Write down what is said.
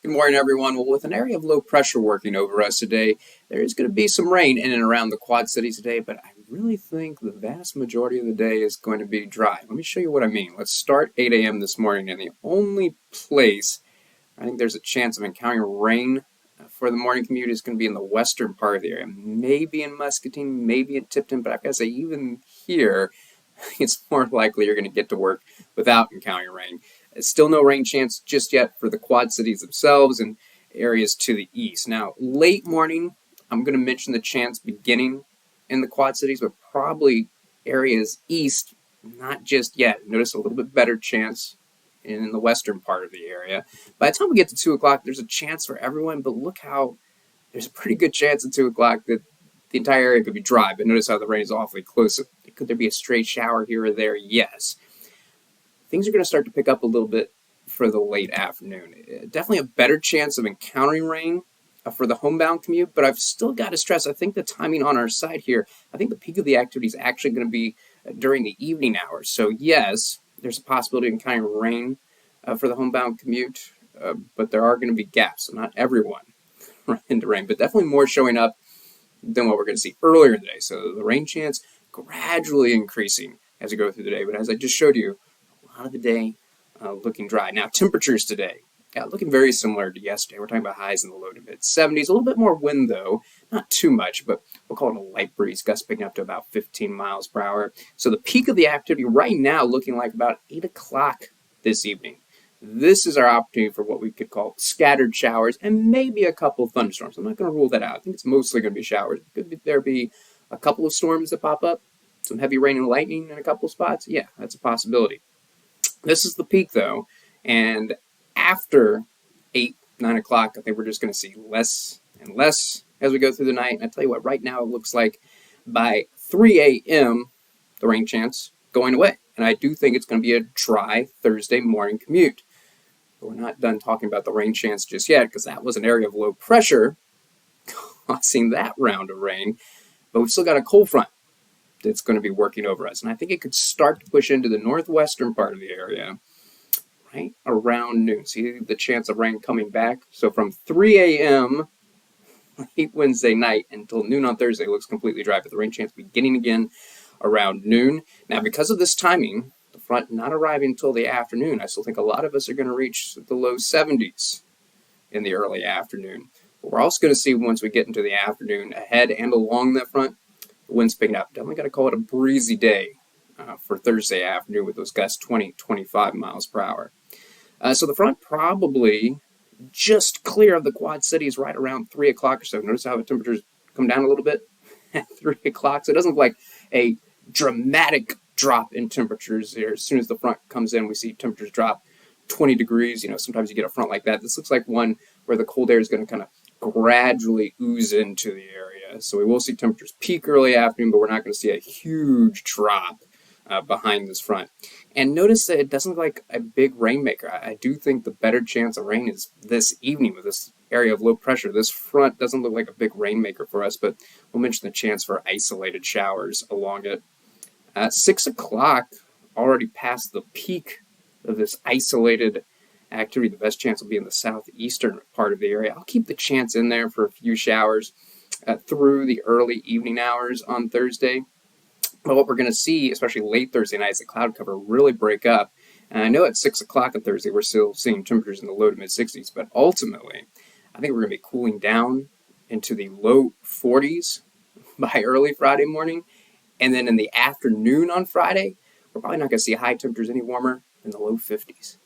Good morning, everyone. Well, with an area of low pressure working over us today, there is going to be some rain in and around the Quad Cities today, but I really think the vast majority of the day is going to be dry. Let me show you what I mean. Let's start 8 a.m. this morning, and the only place I think there's a chance of encountering rain for the morning commute is going to be in the western part of the area. Maybe in Muscatine, maybe in Tipton, but I've got to say, even here, it's more likely you're going to get to work without encountering rain. Still no rain chance just yet for the Quad Cities themselves and areas to the east. Now, late morning, I'm going to mention the chance beginning in the Quad Cities, but probably areas east, not just yet. Notice a little bit better chance in the western part of the area. By the time we get to 2 o'clock, there's a chance for everyone, but look how there's a pretty good chance at 2 o'clock that the entire area could be dry. But notice how the rain is awfully close. Could there be a stray shower here or there? Yes. Things are going to start to pick up a little bit for the late afternoon. Definitely a better chance of encountering rain for the homebound commute, but I've still got to stress, I think the timing on our side here, I think the peak of the activity is actually going to be during the evening hours. So yes, there's a possibility of encountering rain for the homebound commute, but there are going to be gaps. So not everyone run into rain, but definitely more showing up than what we're going to see earlier in the day. So the rain chance gradually increasing as we go through the day. But as I just showed you, a lot of the day looking dry. Now, temperatures today, looking very similar to yesterday. We're talking about highs in the low to mid 70s. A little bit more wind, though. Not too much, but we'll call it a light breeze. Gusts picking up to about 15 miles per hour. So the peak of the activity right now looking like about 8 o'clock this evening. This is our opportunity for what we could call scattered showers and maybe a couple of thunderstorms. I'm not going to rule that out. I think it's mostly going to be showers. Could there be a couple of storms that pop up? Some heavy rain and lightning in a couple of spots? Yeah, that's a possibility. This is the peak, though, and after 8, 9 o'clock, I think we're just going to see less and less as we go through the night. And I tell you what, right now it looks like by 3 a.m., the rain chance going away. And I do think it's going to be a dry Thursday morning commute. But we're not done talking about the rain chance just yet, because that was an area of low pressure causing that round of rain. But we've still got a cold front that's going to be working over us. And I think it could start to push into the northwestern part of the area right around noon. See the chance of rain coming back? So from 3 a.m. late Wednesday night until noon on Thursday, it looks completely dry, but the rain chance beginning again around noon. Now, because of this timing, the front not arriving until the afternoon, I still think a lot of us are going to reach the low 70s in the early afternoon. But we're also going to see once we get into the afternoon, ahead and along that front, the wind's picking up. Definitely got to call it a breezy day for Thursday afternoon with those gusts 20, 25 miles per hour. So the front probably just clear of the Quad Cities right around 3 o'clock or so. Notice how the temperatures come down a little bit at 3 o'clock. So it doesn't look like a dramatic drop in temperatures here. As soon as the front comes in, we see temperatures drop 20 degrees. Sometimes you get a front like that. This looks like one where the cold air is going to kind of gradually ooze into the area. So we will see temperatures peak early afternoon, but we're not going to see a huge drop behind this front. And notice that it doesn't look like a big rainmaker. I do think the better chance of rain is this evening with this area of low pressure. This front doesn't look like a big rainmaker for us, but we'll mention the chance for isolated showers along it. 6 o'clock, already past the peak of this isolated activity. The best chance will be in the southeastern part of the area. I'll keep the chance in there for a few showers through the early evening hours on Thursday. But what we're going to see, especially late Thursday night, is the cloud cover really break up. And I know at 6 o'clock on Thursday, we're still seeing temperatures in the low to mid 60s, but ultimately, I think we're going to be cooling down into the low 40s by early Friday morning. And then in the afternoon on Friday, we're probably not going to see high temperatures any warmer than the low 50s.